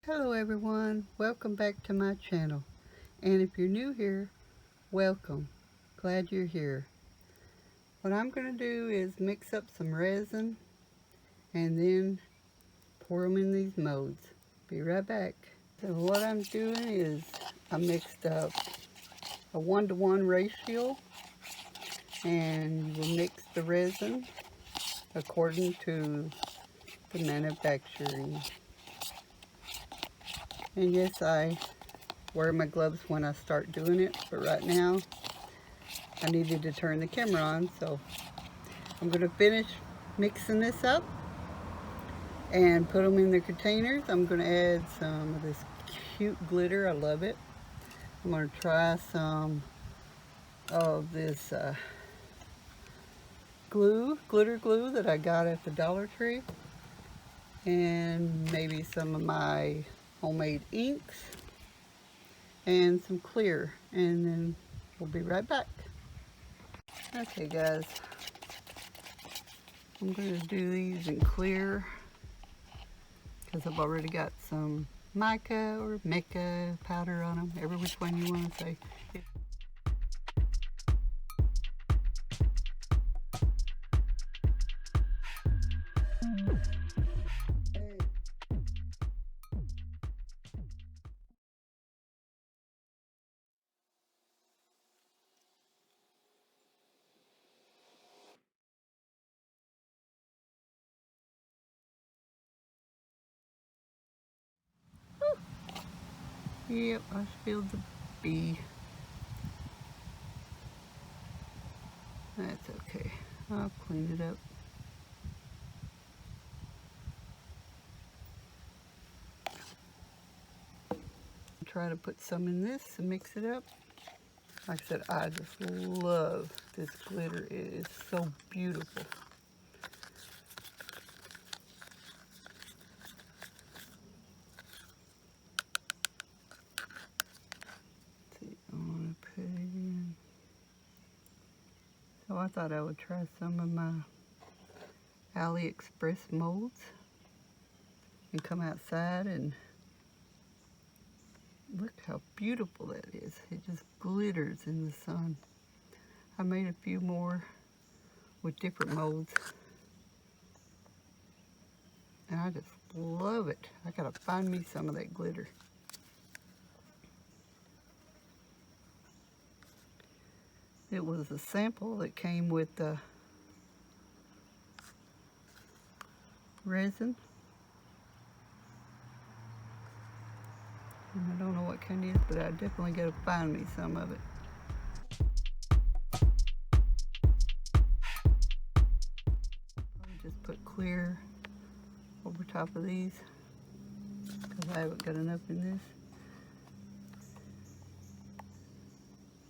Hello everyone, welcome back to my channel. And if you're new here, welcome. Glad you're here. What I'm going to do is mix up some resin and then pour them in these molds. Be right back. So what I'm doing is I mixed up a 1-to-1 ratio, and you will mix the resin according to the manufacturing. And yes, I wear my gloves when I start doing it, but right now I needed to turn the camera on, so I'm going to finish mixing this up and put them in the containers. I'm going to add some of this cute glitter. I love it. I'm going to try some of this glitter glue that I got at the Dollar Tree, and maybe some of my homemade inks and some clear, and then we'll be right back. Okay guys, I'm going to do these in clear because I've already got some mica or mica powder on them, every which one you want to say. Yep, I spilled the bee. That's okay. I'll clean it up. Try to put some in this and mix it up. Like I said, I just love this glitter. It is so beautiful. Let's see, I want to put it in. So I thought I would try some of my ALIEXSPRESS molds and come outside and look how beautiful that is. It just glitters in the sun. I made a few more with different molds, and I just love it. I gotta find me some of that glitter. It was a sample that came with the resin. And I don't know what kind it is, but I definitely gotta find me some of it. I'll just put clear over top of these because I haven't got enough in this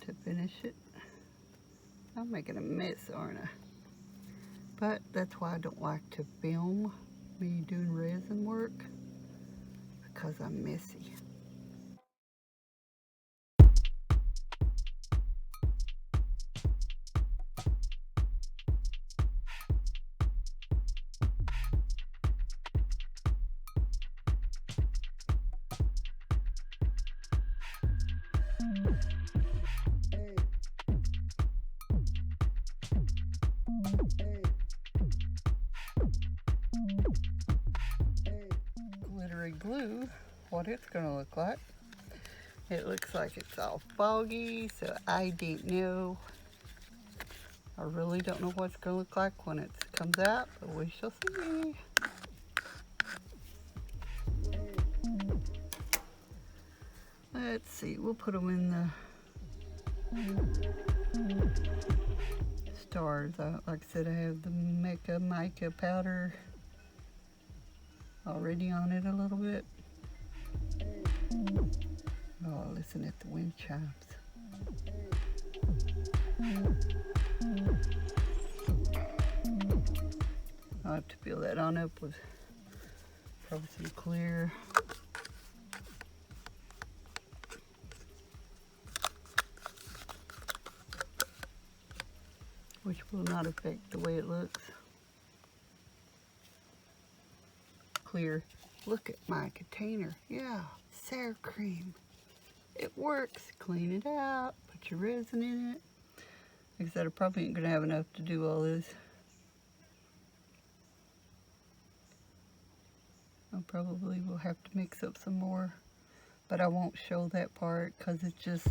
to finish it. I'm making a mess, aren't I? But that's why I don't like to film me doing resin work, because I'm messy. Glittery glue, what it's gonna look like. It looks like it's all foggy, so I don't know. I really don't know what it's gonna look like when it comes out, but we shall see. Let's see, we'll put them in the stars. Like I said, I have the mica powder already on it a little bit. Oh, listen at the wind chimes. I'll have to fill that on up with probably some clear. Which will not affect the way it looks. Clear look at my container. Yeah, sour cream. It works. Clean it out. Put your resin in it. Like I said, I probably ain't gonna have enough to do all this. I probably will have to mix up some more, but I won't show that part because it's just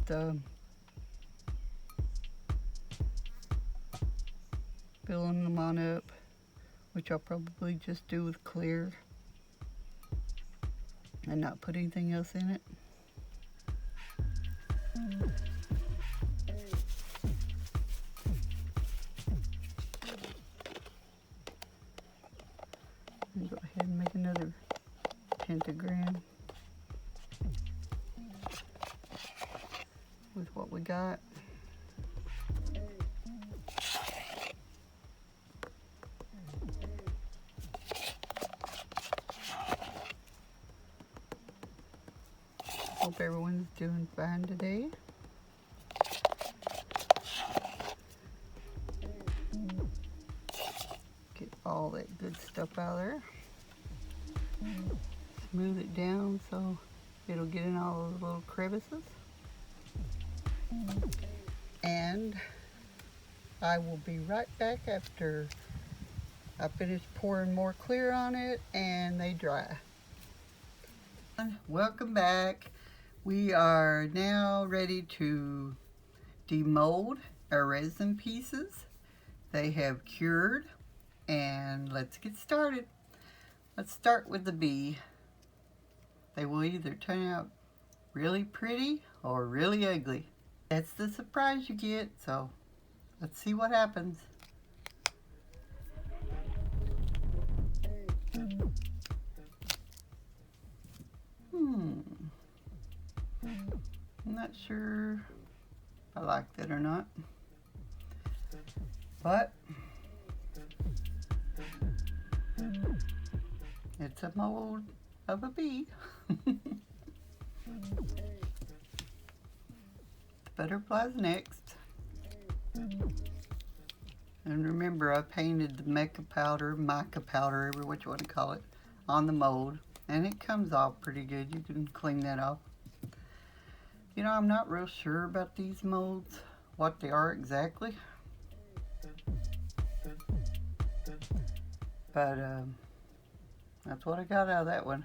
filling them on up, which I'll probably just do with clear and not put anything else in it. And go ahead and make another pentagram with what we got. Hope everyone's doing fine today. Get all that good stuff out of there. Smooth it down so it'll get in all those little crevices. And I will be right back after I finish pouring more clear on it and they dry. Welcome back. We are now ready to demold our resin pieces. They have cured, and let's get started. Let's start with the bee. They will either turn out really pretty or really ugly. That's the surprise you get, so let's see what happens. I'm not sure if I like that or not, but it's a mold of a bee. The butterfly's next. And remember, I painted the mica powder, every which you want to call it, on the mold, and it comes off pretty good. You can clean that off. You know, I'm not real sure about these molds, what they are exactly. But that's what I got out of that one.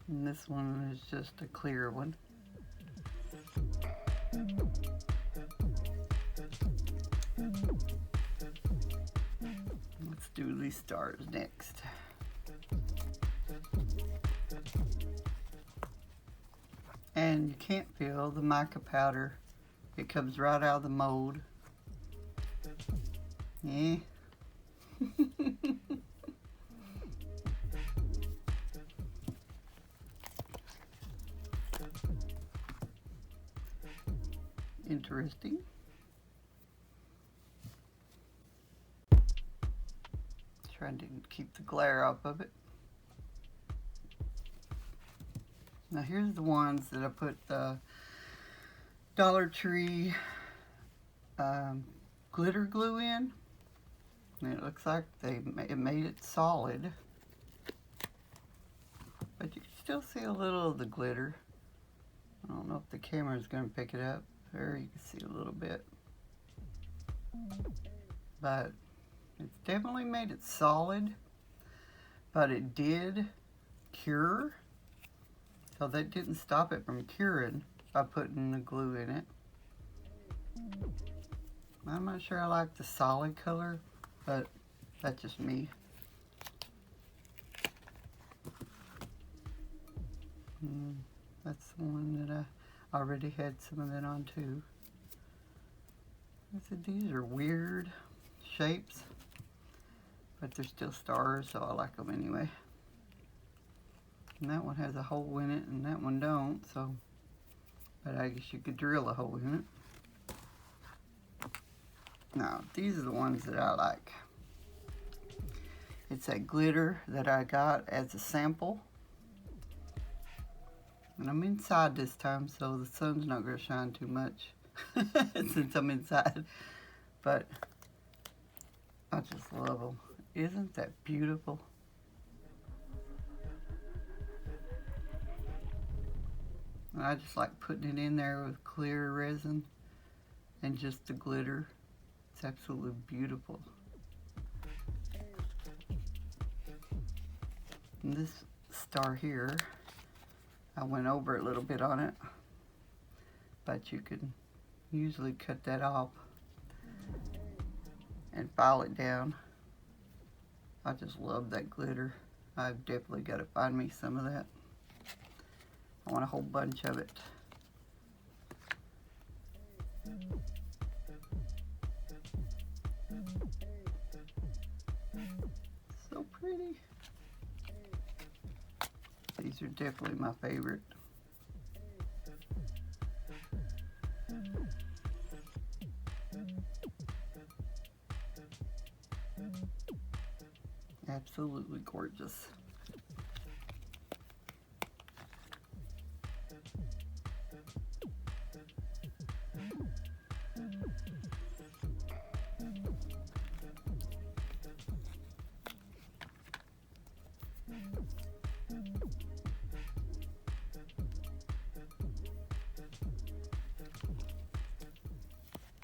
And this one is just a clear one. Let's do these stars next. And you can't feel the mica powder. It comes right out of the mold. Yeah. Interesting. Trying to keep the glare off of it. Now here's the ones that I put the Dollar Tree glitter glue in. And it looks like it made it solid. But you can still see a little of the glitter. I don't know if the camera is going to pick it up. There you can see a little bit. But it's definitely made it solid. But it did cure. So that didn't stop it from curing by putting the glue in it. I'm not sure I like the solid color, but that's just me. That's the one that I already had some of that on too. I said these are weird shapes, but they're still stars, so I like them anyway. And that one has a hole in it, and that one don't, so, but I guess you could drill a hole in it. Now, these are the ones that I like. It's that glitter that I got as a sample. And I'm inside this time, so the sun's not going to shine too much since I'm inside. But I just love them. Isn't that beautiful? And I just like putting it in there with clear resin and just the glitter. It's absolutely beautiful. And this star here, I went over a little bit on it, but you can usually cut that off and file it down. I just love that glitter. I've definitely got to find me some of that. I want a whole bunch of it. So pretty. These are definitely my favorite. Absolutely gorgeous.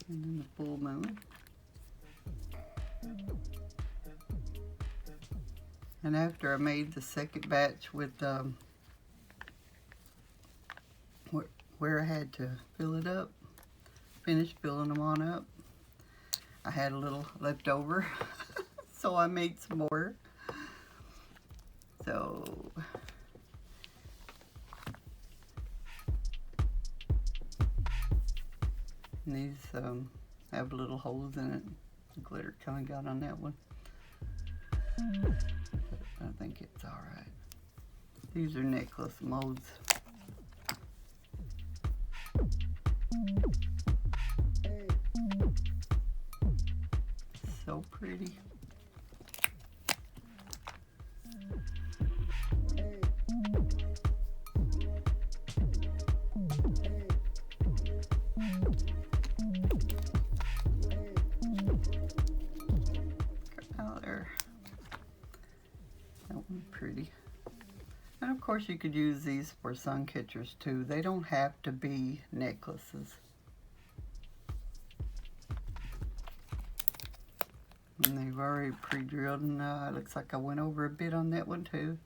And then the full moon. And after I made the second batch with where I had to fill it up, finished filling them on up, I had a little left over, so I made some more. So and these have little holes in it. The glitter kind of got on that one. I think it's alright. These are necklace molds. So pretty. Pretty. And of course you could use these for sun catchers too. They don't have to be necklaces. And they've already pre-drilled, and it looks like I went over a bit on that one too.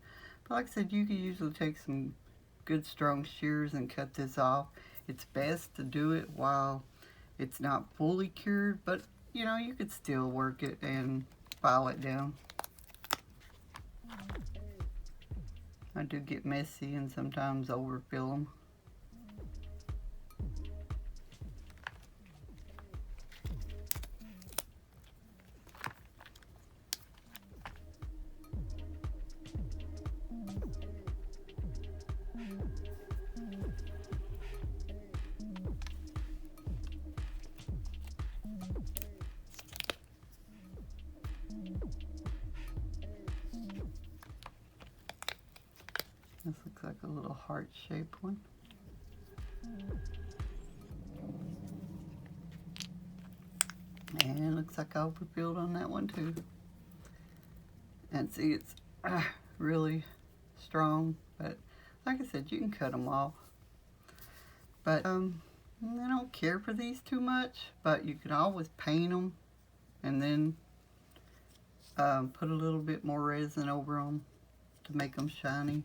But like I said, you can usually take some good strong shears and cut this off. It's best to do it while it's not fully cured, but you know, you could still work it and file it down. I do get messy and sometimes overfill them. This looks like a little heart-shaped one. And it looks like I overfilled on that one too. And see, it's really strong, but like I said, you can cut them off. But I don't care for these too much, but you can always paint them and then put a little bit more resin over them to make them shiny.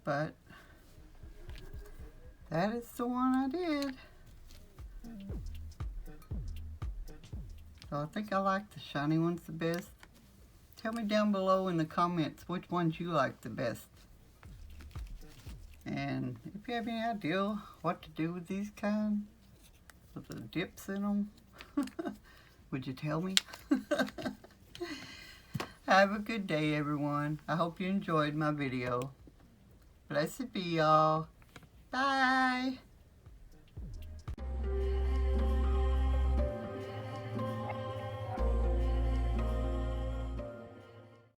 But that is the one I did. So I think I like the shiny ones the best. Tell me down below in the comments which ones you like the best. And if you have any idea what to do with these kind, with the dips in them, would you tell me? Have a good day, everyone. I hope you enjoyed my video. Blessed be y'all. Bye.